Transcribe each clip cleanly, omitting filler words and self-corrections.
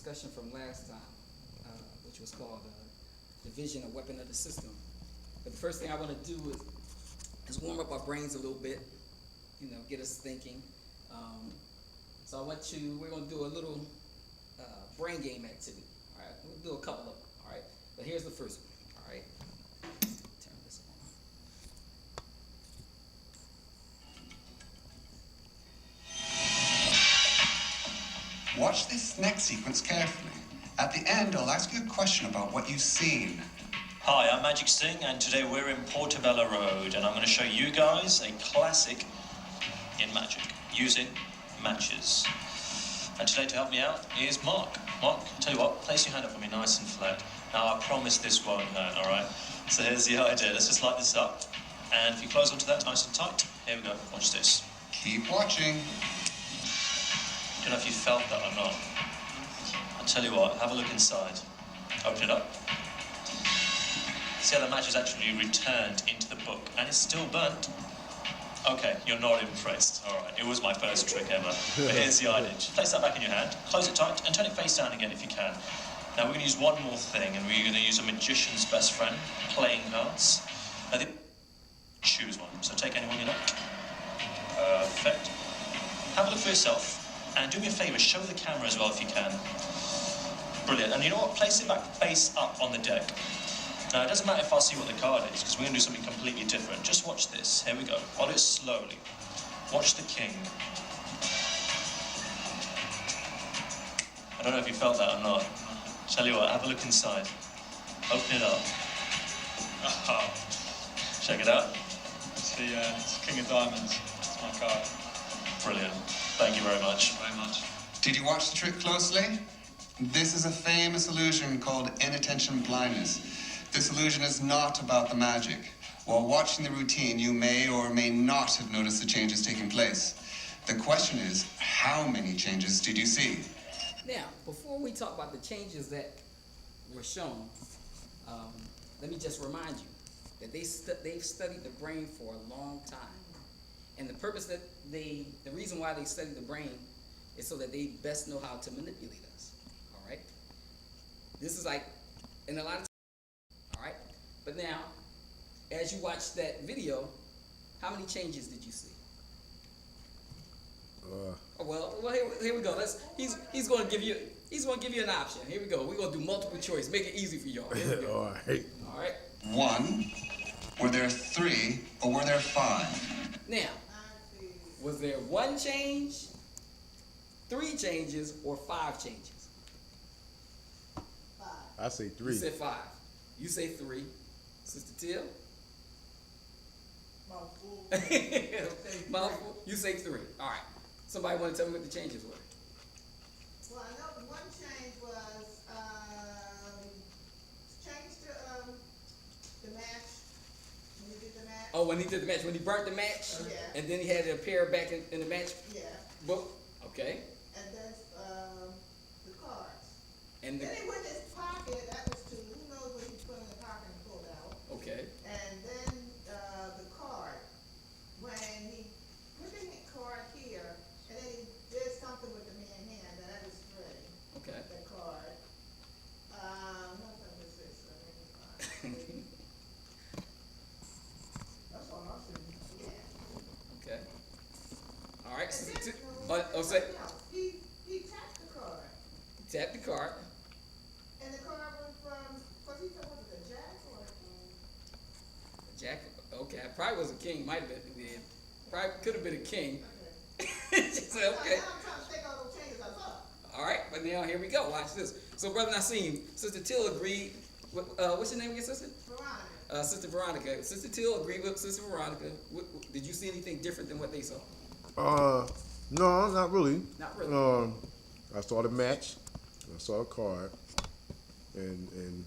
discussion from last time, which was called Division, a Weapon of the System. But the first thing I want to do is warm up our brains a little bit, get us thinking. So we're going to do a little brain game activity. All right, we'll do a couple of them. All right, but here's the first one. All right, turn this on. Watch this next sequence carefully. At the end, I'll ask you a question about what you've seen. Hi, I'm Magic Sting, and today we're in Portobello Road, and I'm going to show you guys a classic in magic, using matches. And today, to help me out, is Mark. Mark, tell you what, place your hand up for me nice and flat. Now, I promise this won't hurt, all right? So here's the idea. Let's just light this up. And if you close onto that nice and tight, here we go. Watch this. Keep watching. Don't know if you felt that or not. I'll tell you what, have a look inside. Open it up. See how the match is actually returned into the book, and it's still burnt. Okay, you're not impressed. All right, it was my first trick ever. But here's the idea. Just place that back in your hand, close it tight, and turn it face down again if you can. Now we're going to use one more thing, and we're going to use a magician's best friend, playing cards. Now, choose one. So take anyone you like. Perfect. Have a look for yourself, and do me a favour, show the camera as well if you can. Brilliant. And you know what? Place it back face up on the deck. Now, it doesn't matter if I see what the card is, because we're going to do something completely different. Just watch this. Here we go. Follow it slowly. Watch the king. I don't know if you felt that or not. Tell you what, have a look inside. Open it up. Check it out. It's the King of Diamonds. It's my card. Brilliant. Thank you very much. Very much. Did you watch the trick closely? This is a famous illusion called inattention blindness. This illusion is not about the magic. While watching the routine, you may or may not have noticed the changes taking place. The question is, how many changes did you see? Now, before we talk about the changes that were shown, let me just remind you that they've studied the brain for a long time. And the purpose the reason why they study the brain is so that they best know how to manipulate us. All right? This is like, in a lot of Alright, but now, as you watch that video, how many changes did you see? Well, here we go. He's going to give you an option. Here we go. We're going to do multiple choice. Make it easy for y'all. Here we go. All right. 1, were there 3, or were there 5? Now, was there 1 change, 3 changes, or 5 changes? 5. I say 3. You said 5. You say 3. Sister Till? Mouthful. Mouthful. You say 3. All right. Somebody want to tell me what the changes were? Well, I know one change was change to the match. When he did the match. Oh, when he did the match. When he burnt the match? Yeah. And then he had to appear back in the match Yeah. book? Okay. And then the cards. And Then he went in his pocket. That was 2. Who knows what he put in the pocket and pulled out. okay. And then the card. When he put the card here, and then he did something with the man hand, and that was 3. Okay. The card. What was this? That's all I've seen. Yeah. Okay. All right. And Sister then, Till. Say. he tapped the card. Tap the card. And the card went from, was he talking about the jack or Jack. Okay. Probably was a king. Might have been. Yeah. Probably could have been a king. okay. She said, okay. Now I'm trying to think all those changes I saw. All right. But now here we go. Watch this. So, Brother Nassim, Sister Till agreed. What's your name again, Sister? Veronica. Sister Veronica. Sister Till agreed with Sister Veronica. Did you see anything different than what they saw? No, not really. Not really. I saw the match. I saw the card, and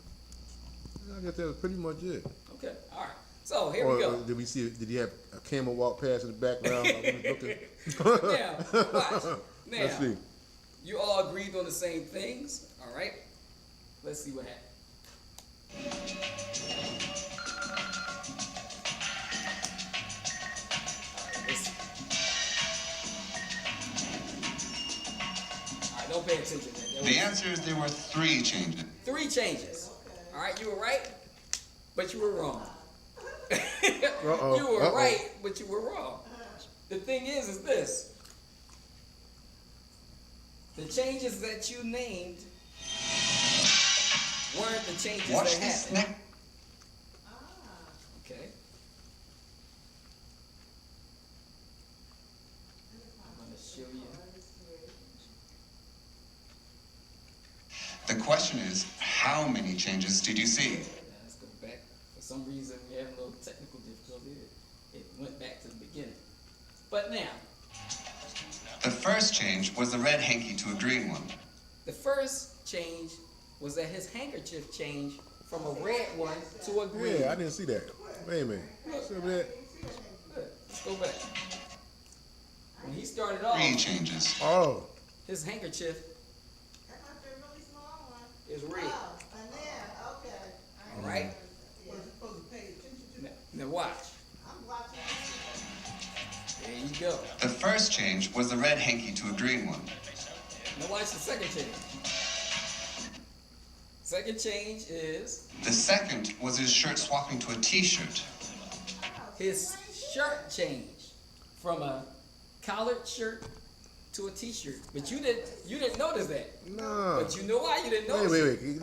I guess that was pretty much it. Okay. All right. So here we go. Did we see? Did he have a camel walk past in the background? I was looking. Now, watch. Now, Let's see. you all agreed on the same things. All right. Let's see what happens. pay attention to that. The answer is there were 3 changes. 3 changes. All right, you were right, but you were wrong. You were right, but you were wrong. The thing is this. The changes that you named weren't the changes Watch that this happened. next. Okay. I'm going to show you. The question is, how many changes did you see? Now, let's go back. For some reason, we have a little technical difficulty. It went back to the beginning. But now, The first change was the red hanky to a green one. the first change was that his handkerchief changed from a red one to a green. Yeah, I didn't see that. Wait a minute. See that? Good. Let's go back. When he started off, 3 changes. Oh, his handkerchief That must be a really small one. is red. Oh, and there, okay. All right? Yeah. Supposed to pay attention to. Now watch. I'm watching. There you go. The first change was the red hanky to a green one. Now watch the second change. Second change is The second was his shirt swapping to a t-shirt. his shirt changed from a collared shirt to a t-shirt. But you didn't notice that. no. But you know why you didn't notice Wait.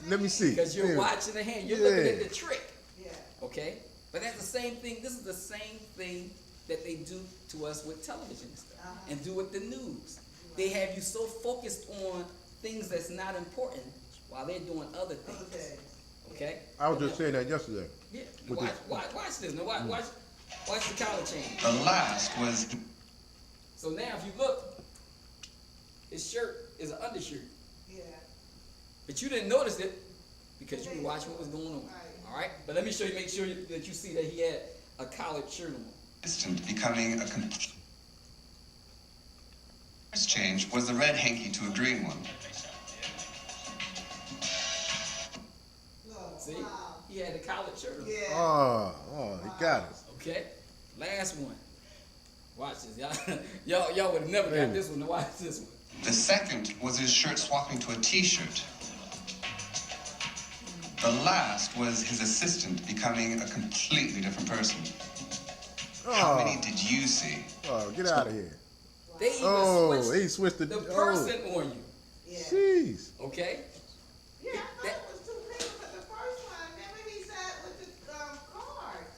Let me see. Because you're Wait. watching the hand. You're looking Yeah. at the trick. Yeah. Okay? But that's the same thing. This is the same thing that they do to us with television and stuff. And do with the news. They have you so focused on things that's not important while they're doing other things. Okay. Okay? I was just saying that yesterday. Yeah. With Watch this. Now watch the collar change. The last was So now if you look, his shirt is an undershirt. Yeah. But you didn't notice it because you were watching what was going on. All right? But let me show you, make sure that you see that he had a collared shirt on. assistant becoming a complete. First change was the red hanky to a green one. Look, See? wow. He had a collared shirt on. Yeah. Oh, he got it. Okay? Last one. Watch this. Y'all would have never got this one. Now watch this one. The second was his shirt swapping to a t-shirt. The last was his assistant becoming a completely different person. How many did you see? Oh, get out of here. They even Oh, switched he switched the. the person on you. Yeah. Jeez. Okay? Yeah, I thought it was 2 people, but the first one, remember he said with the cards.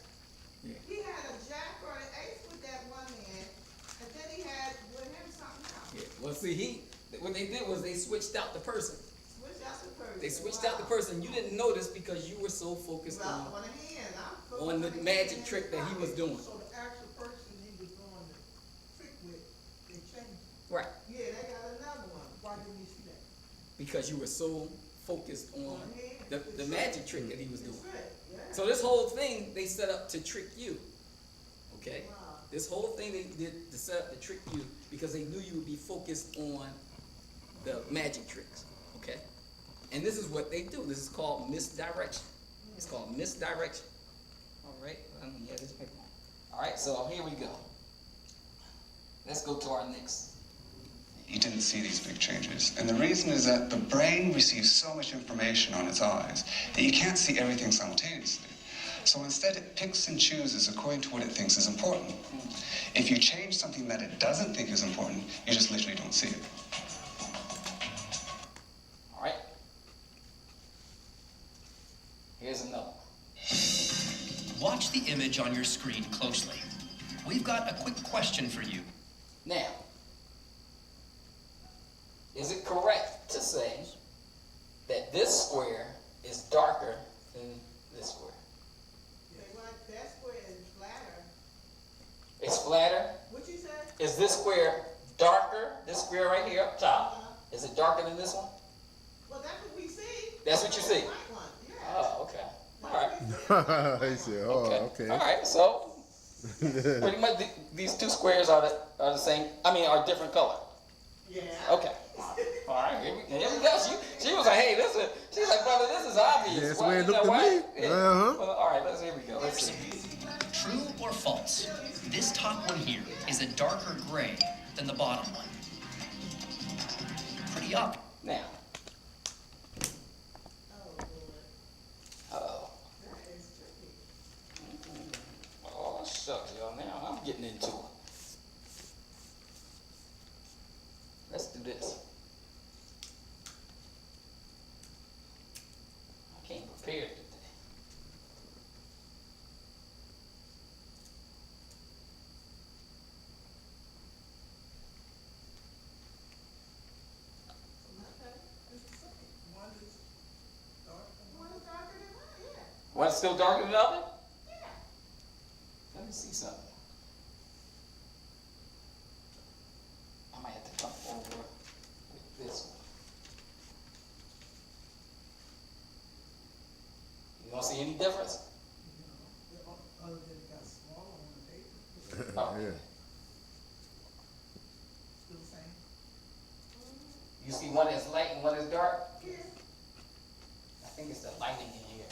Yeah. He had a jack or an ace with that one man, and then he had with him something else. Yeah. Well, see, what they did was they switched out the person. Switch out the person. They switched out the person. You didn't notice because you were so focused Well, on on the hand, on the magic trick that he was doing. So the actual person he was doing the trick with, they changed it. Right. Yeah, they got another one. Why didn't you see that? Because you were so focused on the magic trick that he was doing. Trick, yeah. So this whole thing they set up to trick you. Okay? Wow. This whole thing they did to set up to trick you because they knew you would be focused on the magic tricks. Okay? And this is what they do. This is called misdirection. It's called misdirection. All right? Yeah, this paper. All right, so here we go. Let's go to our next. He didn't see these big changes. And the reason is that the brain receives so much information on its eyes that you can't see everything simultaneously. So instead it picks and chooses according to what it thinks is important. If you change something that it doesn't think is important, you just literally don't see it. All right? Here's another one. Watch the image on your screen closely. We've got a quick question for you. Now, is it correct to say that this square is darker than this square? They want that square is flatter. It's flatter. What you say? Is this square darker? This square right here up top, is it darker than this one? Well, that's what we see. That's what you see? The white one, yeah. Oh, okay. All right. He said, "Oh, okay." All right. So pretty much these two squares are the same. I mean, are different color. Yeah. Okay. All right. Here we go. She was like, "Hey, she's like, brother, this is obvious." Yeah, that's the Why- way it you know, looked to why- me. yeah. Uh-huh. Well, all right. Here we go. Let's see. True or false? This top one here is a darker gray than the bottom one. actually up. Now. Oh, Lord. Uh-oh. That is tricky. Oh, shucks, y'all. Now I'm getting into it. Let's do this. I came prepared today. Okay. It's the same. One is dark. One is darker than mine, yeah. One's still darker than the other? Yeah. Let me see something. I might have to come over with this one. You don't see any difference? Other than it got smaller on the paper. Oh. Yeah. Still the same? You see one is light and one is dark? Yeah. I think it's the lighting in here.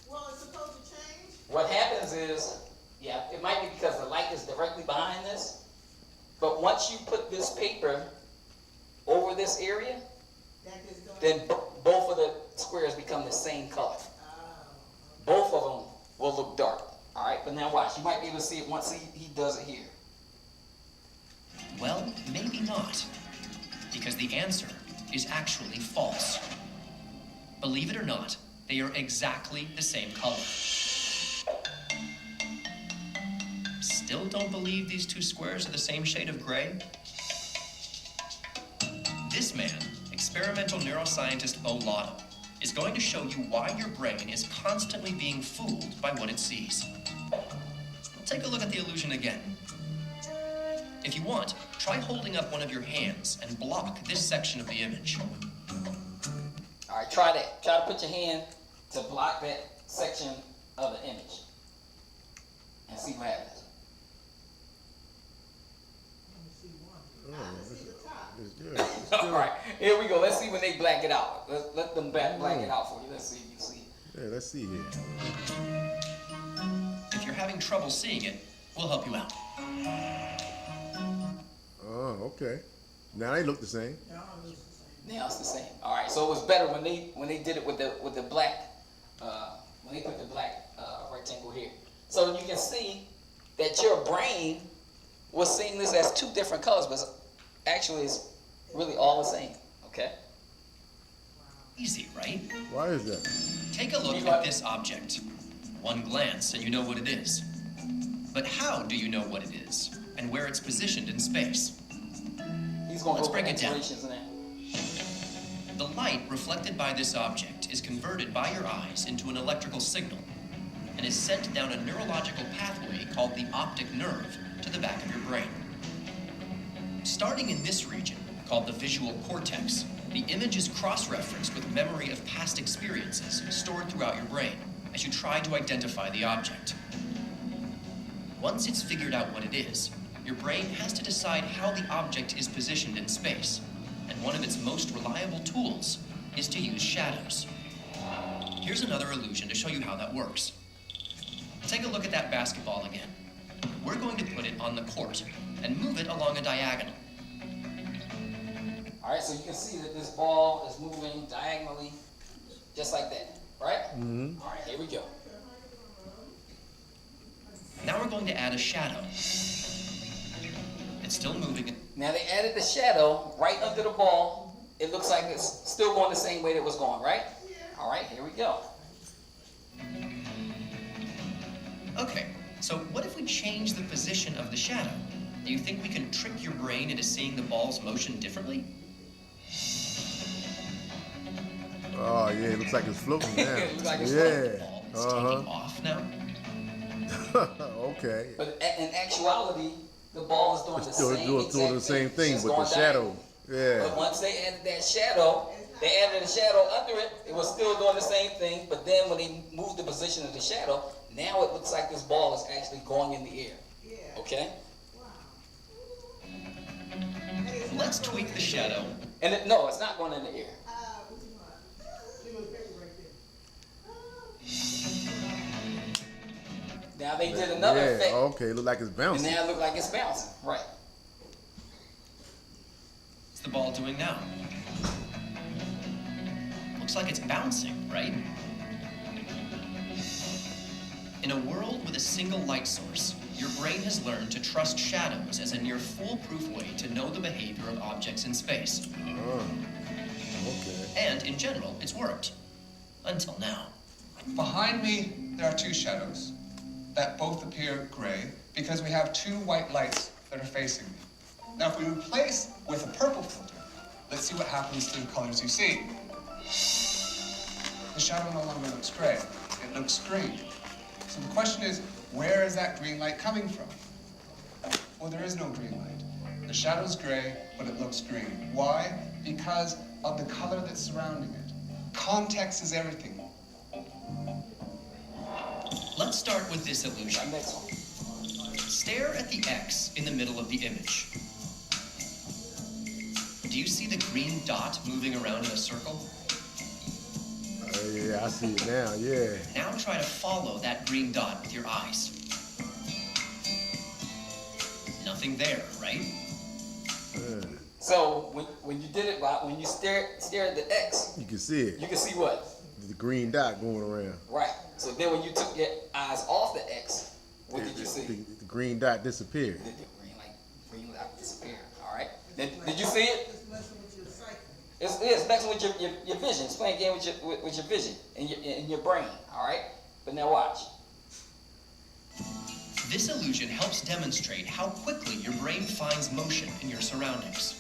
Well, it's supposed to change? What happens is, yeah, it might be because the light is directly behind this, but once you put this paper over this area, That is going. then both of the squares become the same color. Oh. Both of them will look dark. All right, but now watch. You might be able to see it once he does it here. Well, maybe not. Because the answer is actually false. Believe it or not, they are exactly the same color. Still don't believe these two squares are the same shade of gray? This man, experimental neuroscientist Bo Lotto, is going to show you why your brain is constantly being fooled by what it sees. Take a look at the illusion again. If you want, try holding up one of your hands and block this section of the image. All right, try that. Try to put your hand to block that section of the image and see what happens. Let me see one. Oh, I can see the top. It's good. It's All good. right, here we go. Let's see when they black it out. Let them black it out for you. Let's see if you see it. Yeah, let's see here. If you're having trouble seeing it, we'll help you out. Oh, okay. Now they look the same. They all look the same. Now it's the same. All right, so it was better when they did it with the black when they put the black rectangle here. So you can see that your brain was seeing this as two different colors, but actually it's really all the same. Okay. Easy, right? Why is that? Take a look at this object. One glance and you know what it is. But how do you know what it is and where it's positioned in space? He's going to Let's go break for it down. inspirations now. The light reflected by this object is converted by your eyes into an electrical signal and is sent down a neurological pathway called the optic nerve to the back of your brain. Starting in this region, called the visual cortex, the image is cross-referenced with memory of past experiences stored throughout your brain as you try to identify the object. Once it's figured out what it is, your brain has to decide how the object is positioned in space, and one of its most reliable tools is to use shadows. Here's another illusion to show you how that works. Take a look at that basketball again. We're going to put it on the court and move it along a diagonal. All right, so you can see that this ball is moving diagonally, just like that, right? Mm-hmm. All right, here we go. Now we're going to add a shadow. It's still moving. Now they added the shadow right under the ball. It looks like it's still going the same way that it was going, right? Yeah. All right, here we go. Okay, so what if we change the position of the shadow? Do you think we can trick your brain into seeing the ball's motion differently? Oh, yeah, it looks like it's floating now. It looks like it's The Yeah. ball is taking off now. Okay. But in actuality, the ball is doing the Still same doing exact the same thing just with the going shadow. diagonal. Yeah. But once they added that shadow, they added a shadow under it. It was still doing the same thing. But then when they moved the position of the shadow, now it looks like this ball is actually going in the air. Yeah. Okay? Wow. Hey, it's Let's not tweak going the in shadow. And no, it's not going in the air. What you want? Give me the paper right there. Now they did another Yeah, effect. okay, it look like it's And bouncing. now it looks like it's bouncing. Right. What's the ball doing now? looks like it's bouncing, right? In a world with a single light source, your brain has learned to trust shadows as a near foolproof way to know the behavior of objects in space. Okay. And in general, it's worked. Until now. Behind me, there are two shadows that both appear gray because we have two white lights that are facing me. Now, if we replace with a purple filter, let's see what happens to the colors you see. The shadow no longer looks gray, it looks green. So the question is, where is that green light coming from? Well, there is no green light. The shadow's gray, but it looks green. Why? Because of the color that's surrounding it. Context is everything. Let's start with this illusion. Next one. Stare at the X in the middle of the image. Do you see the green dot moving around in a circle? Yeah, I see it now, yeah. Now try to follow that green dot with your eyes. Nothing there, right? So when you did it, when you stare at the X, You can see it. you can see what? The green dot going around. Right. So then when you took your eyes off the X, what did you see? The green dot disappeared. The green light disappeared. All right. Did you see it? It's messing with your psyche. It's messing with your vision. It's playing a game with your vision in your brain. All right. But now watch. This illusion helps demonstrate how quickly your brain finds motion in your surroundings.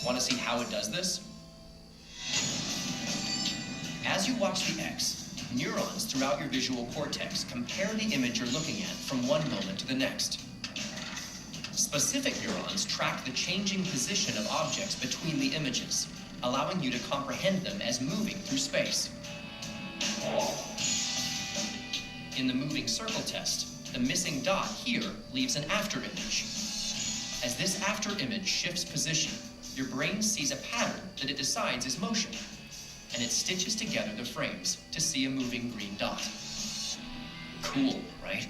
Want to see how it does this? As you watch the X, neurons throughout your visual cortex compare the image you're looking at from one moment to the next. Specific neurons track the changing position of objects between the images, allowing you to comprehend them as moving through space. In the moving circle test, the missing dot here leaves an after image. As this after image shifts position, your brain sees a pattern that it decides is motion, and it stitches together the frames to see a moving green dot. Cool, right?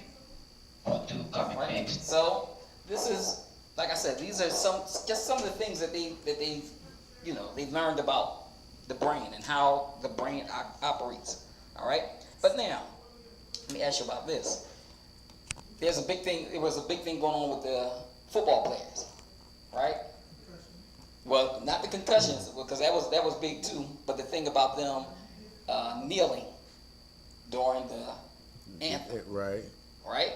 Right. So this is, like I said, these are some of the things that they've learned about the brain and how the brain operates. All right. But now, let me ask you about this. There was a big thing going on with the football players, right? Well, not the concussions, because that was big too. But the thing about them kneeling during the anthem, right?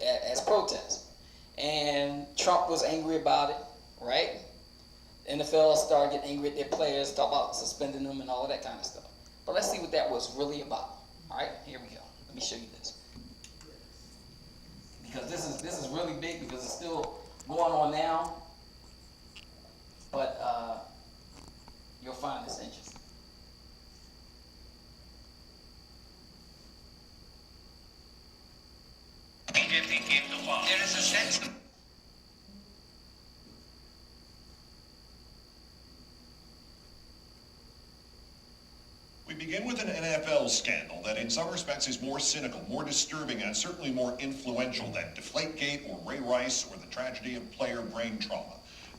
As protest, and Trump was angry about it, right? NFL started getting angry at their players, talk about suspending them and all of that kind of stuff. But let's see what that was really about. All right, here we go. Let me show you this, because this is really big because it's still going on now. But you'll find this interesting. There is a sense of... We begin with an NFL scandal that in some respects is more cynical, more disturbing, and certainly more influential than Deflategate or Ray Rice or the tragedy of player brain trauma.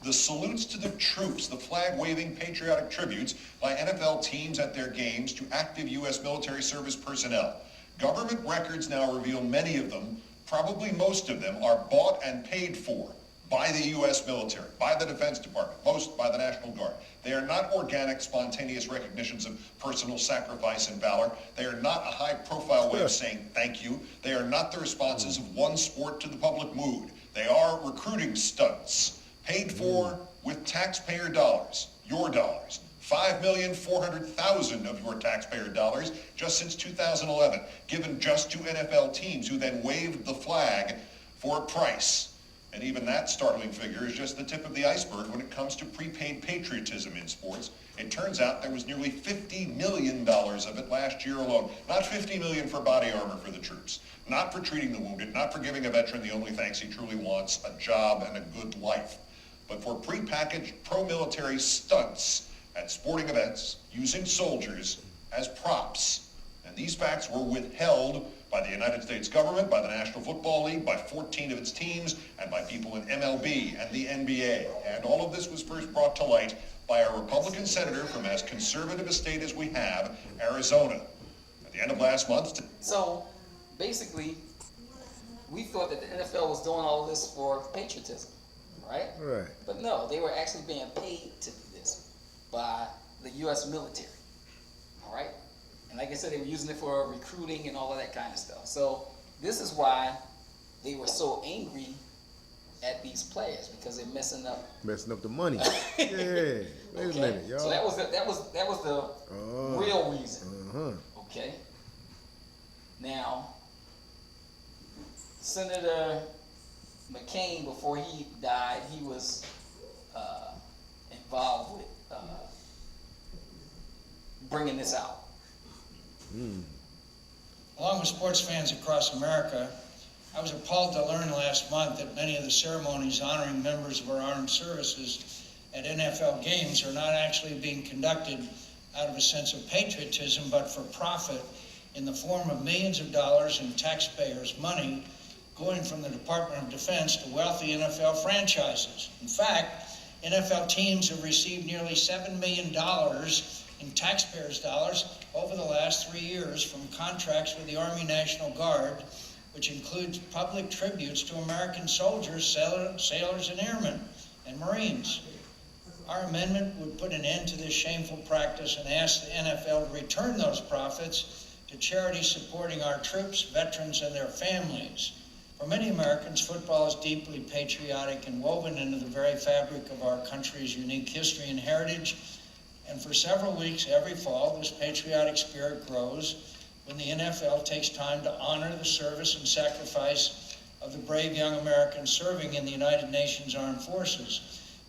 The salutes to the troops, the flag-waving patriotic tributes by NFL teams at their games to active U.S. military service personnel. Government records now reveal many of them, probably most of them, are bought and paid for by the U.S. military, by the Defense Department, most by the National Guard. They are not organic, spontaneous recognitions of personal sacrifice and valor. They are not a high-profile way of saying thank you. They are not the responses of one sport to the public mood. They are recruiting stunts, paid for with taxpayer dollars, your dollars. 5,400,000 of your taxpayer dollars just since 2011, given just to NFL teams who then waved the flag for a price. And even that startling figure is just the tip of the iceberg when it comes to prepaid patriotism in sports. It turns out there was nearly $50 million of it last year alone. Not $50 million for body armor for the troops, not for treating the wounded, not for giving a veteran the only thanks he truly wants, a job and a good life, but for prepackaged pro-military stunts at sporting events using soldiers as props. And these facts were withheld by the United States government, by the National Football League, by 14 of its teams, and by people in MLB and the NBA. And all of this was first brought to light by a Republican senator from as conservative a state as we have, Arizona. At the end of last month. So, basically, we thought that the NFL was doing all this for patriotism, right? Right. But no, they were actually being paid to do this by the U.S. military, all right? And like I said, they were using it for recruiting and all of that kind of stuff. So this is why they were so angry at these players, because they're messing up the money. Yeah. Wait a minute, y'all. So that was the real reason. Uh-huh. Okay. Now, Senator McCain, before he died, he was involved with bringing this out. Along with sports fans across America, I was appalled to learn last month that many of the ceremonies honoring members of our armed services at NFL games are not actually being conducted out of a sense of patriotism, but for profit, in the form of millions of dollars in taxpayers' money going from the Department of Defense to wealthy NFL franchises. In fact, NFL teams have received nearly $7 million in taxpayers' dollars over the last 3 years from contracts with the Army National Guard, which includes public tributes to American soldiers, sailors and airmen, and Marines. Our amendment would put an end to this shameful practice and ask the NFL to return those profits to charities supporting our troops, veterans, and their families. For many Americans, football is deeply patriotic and woven into the very fabric of our country's unique history and heritage. And for several weeks every fall, this patriotic spirit grows when the NFL takes time to honor the service and sacrifice of the brave young Americans serving in the United Nations Armed Forces.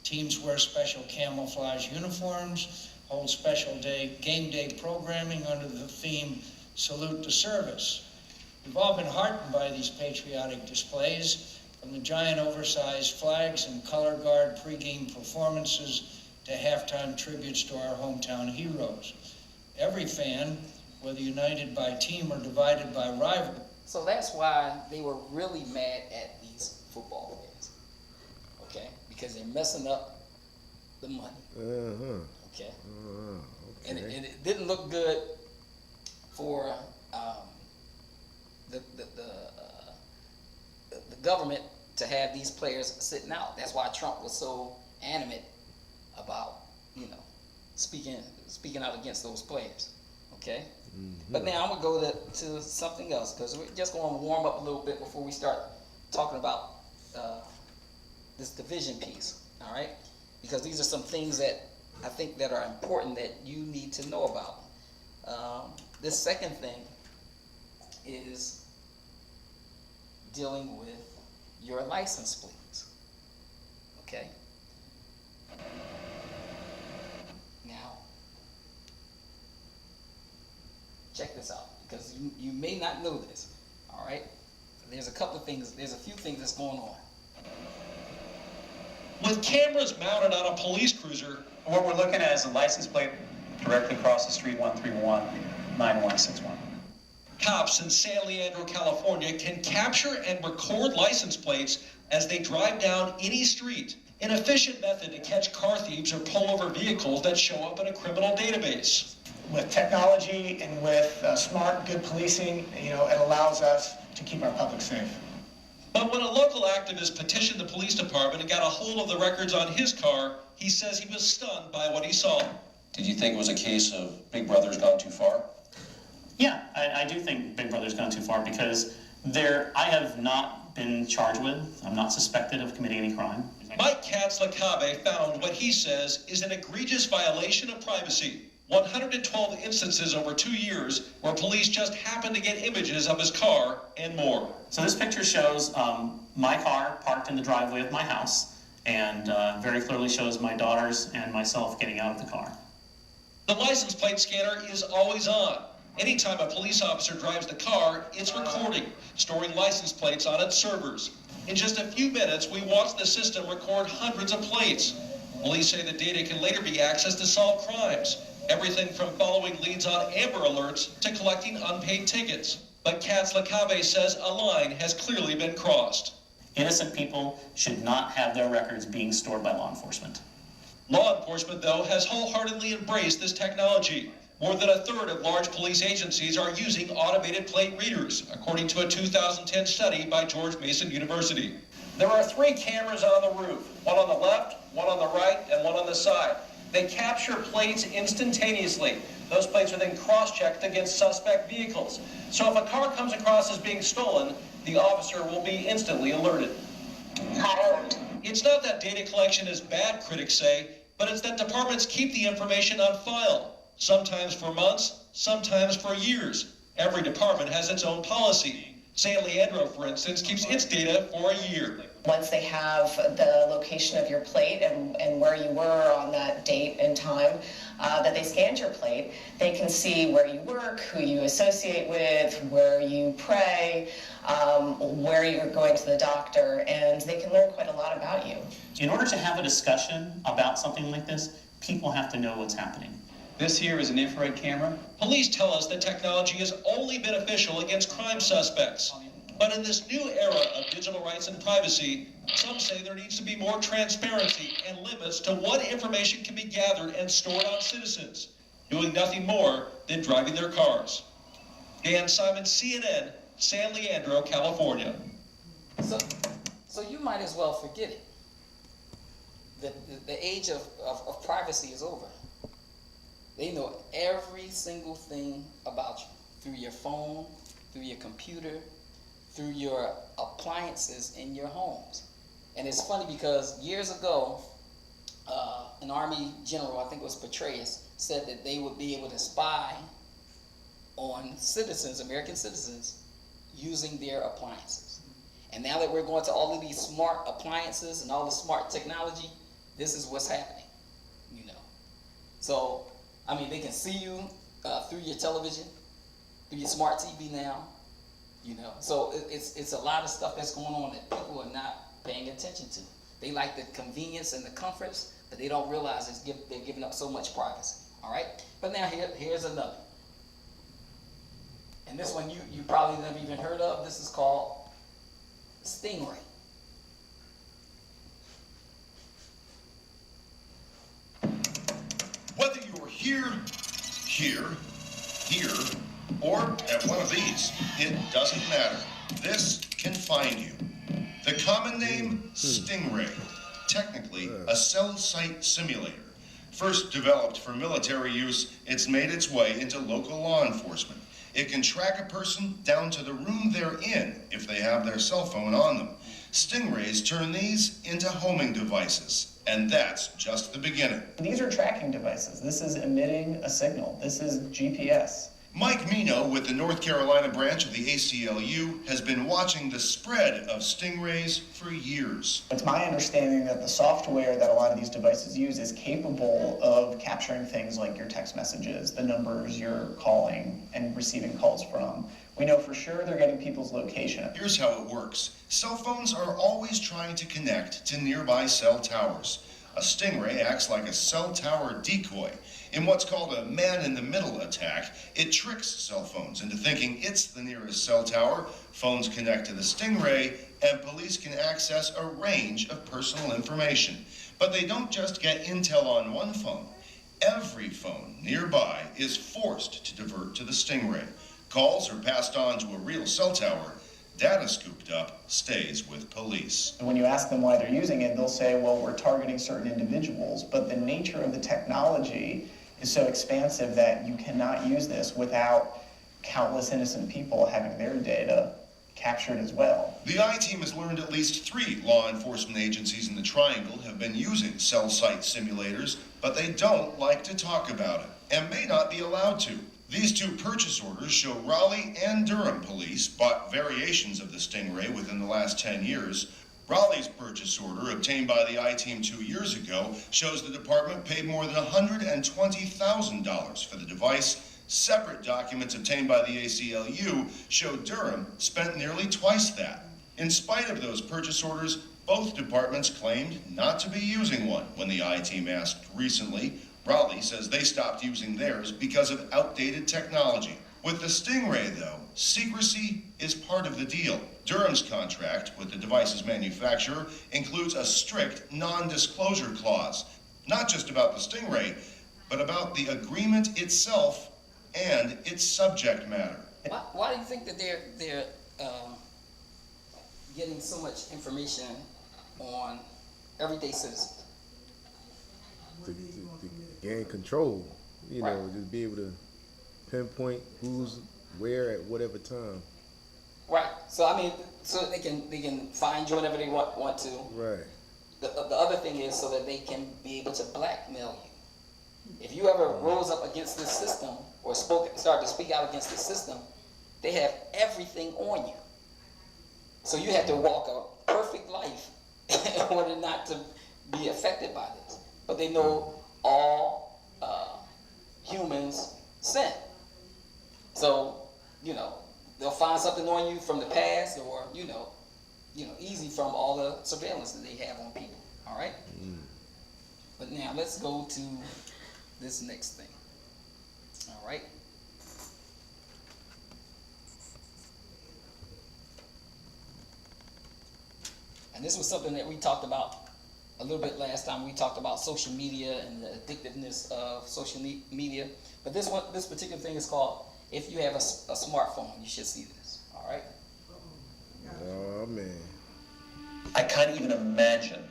Teams wear special camouflage uniforms, hold special game day programming under the theme Salute to Service. We've all been heartened by these patriotic displays, from the giant oversized flags and color guard pregame performances to halftime tributes to our hometown heroes. Every fan, whether united by team or divided by rival. So that's why they were really mad at these football players, okay? Because they're messing up the money, okay? And it didn't look good for the government to have these players sitting out. That's why Trump was so animate about, speaking out against those players, okay? But now I'm going to go to something else, because we're just going to warm up a little bit before we start talking about this division piece, all right? Because these are some things that I think that are important that you need to know about. This second thing is dealing with your license plates, okay? Now, check this out, because you may not know this, all right? There's a few things that's going on. With cameras mounted on a police cruiser, What we're looking at is a license plate directly across the street, 131-9161. cops in San Leandro, California can capture and record license plates as they drive down any street. An efficient method to catch car thieves or pull over vehicles that show up in a criminal database. With technology and with smart, good policing, it allows us to keep our public safe. But when a local activist petitioned the police department and got a hold of the records on his car, he says he was stunned by what he saw. Did you think it was a case of Big Brother's gone too far? Yeah, I do think Big Brother's gone too far, because I have not been charged with, I'm not suspected of committing any crime. Mike Katz-Lacabe found what he says is an egregious violation of privacy. 112 instances over 2 years where police just happened to get images of his car and more. So this picture shows my car parked in the driveway of my house, and very clearly shows my daughters and myself getting out of the car. The license plate scanner is always on. Anytime a police officer drives the car, it's recording, storing license plates on its servers. In just a few minutes, we watch the system record hundreds of plates. Police say the data can later be accessed to solve crimes. Everything from following leads on Amber Alerts to collecting unpaid tickets. But Katz-Lacabe says a line has clearly been crossed. Innocent people should not have their records being stored by law enforcement. Law enforcement, though, has wholeheartedly embraced this technology. More than a third of large police agencies are using automated plate readers, according to a 2010 study by George Mason University. There are 3 cameras on the roof, one on the left, one on the right, and one on the side. They capture plates instantaneously. Those plates are then cross-checked against suspect vehicles. So if a car comes across as being stolen, the officer will be instantly alerted. It's not that data collection is bad, critics say, but it's that departments keep the information on file. Sometimes for months, sometimes for years. Every department has its own policy. San Leandro, for instance, keeps its data for a year. Once they have the location of your plate and where you were on that date and time that they scanned your plate, they can see where you work, who you associate with, where you pray, where you're going to the doctor, and they can learn quite a lot about you. In order to have a discussion about something like this, people have to know what's happening. This here is an infrared camera. Police tell us that technology is only beneficial against crime suspects. But in this new era of digital rights and privacy, some say there needs to be more transparency and limits to what information can be gathered and stored on citizens, doing nothing more than driving their cars. Dan Simon, CNN, San Leandro, California. So you might as well forget it. The age of privacy is over. They know every single thing about you through your phone, through your computer, through your appliances in your homes. And it's funny because years ago, an Army general, I think it was Petraeus, said that they would be able to spy on citizens, American citizens, using their appliances. And now that we're going to all of these smart appliances and all the smart technology, this is what's happening, you know. So, I mean, they can see you through your television, through your smart TV now, you know. So it's a lot of stuff that's going on that people are not paying attention to. They like the convenience and the comforts, but they don't realize they're giving up so much privacy, all right? But now here's another. And this one you probably never even heard of. This is called Stingray. Whether you're here, or at one of these, it doesn't matter. This can find you. The common name, Stingray. Technically, a cell site simulator. First developed for military use, it's made its way into local law enforcement. It can track a person down to the room they're in if they have their cell phone on them. Stingrays turn these into homing devices, and that's just the beginning. These are tracking devices. This is emitting a signal. This is GPS. Mike Mino with the North Carolina branch of the ACLU has been watching the spread of Stingrays for years. It's my understanding that the software that a lot of these devices use is capable of capturing things like your text messages, the numbers you're calling and receiving calls from. We know for sure they're getting people's location. Here's how it works. Cell phones are always trying to connect to nearby cell towers. A Stingray acts like a cell tower decoy. In what's called a man-in-the-middle attack, it tricks cell phones into thinking it's the nearest cell tower. Phones connect to the Stingray, and police can access a range of personal information. But they don't just get intel on one phone. Every phone nearby is forced to divert to the Stingray. Calls are passed on to a real cell tower. Data scooped up stays with police. When you ask them why they're using it, they'll say, well, we're targeting certain individuals. But the nature of the technology is so expansive that you cannot use this without countless innocent people having their data captured as well. The I-Team has learned at least 3 law enforcement agencies in the Triangle have been using cell site simulators, but they don't like to talk about it, and may not be allowed to. These 2 purchase orders show Raleigh and Durham police bought variations of the Stingray within the last 10 years. Raleigh's purchase order, obtained by the I-Team 2 years ago, shows the department paid more than $120,000 for the device. Separate documents obtained by the ACLU show Durham spent nearly twice that. In spite of those purchase orders, both departments claimed not to be using one when the I-Team asked recently. Raleigh says they stopped using theirs because of outdated technology. With the Stingray, though, secrecy is part of the deal. Durham's contract with the device's manufacturer includes a strict non-disclosure clause. not just about the Stingray, but about the agreement itself and its subject matter. Why do you think that they're getting so much information on everyday citizens? To gain control, you know, just be able to pinpoint who's where at whatever time. Right. So I mean, so they can find you whenever they want to. Right. The other thing is so that they can be able to blackmail you. If you ever rose up against this system or started to speak out against the system, they have everything on you. So you have to walk a perfect life in order not to be affected by this. But they know all humans sin. So, you know, they'll find something on you from the past or, you know, easy from all the surveillance that they have on people. All right? But now let's go to this next thing. All right? And this was something that we talked about a little bit last time. We talked about social media and the addictiveness of social media. But this particular thing is called, if you have a smartphone, you should see this. All right? Oh, man. I can't even imagine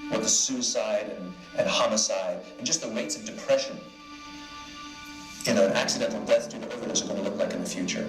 what the suicide and homicide and just the rates of depression, an accidental death due to overdose are going to look like in the future.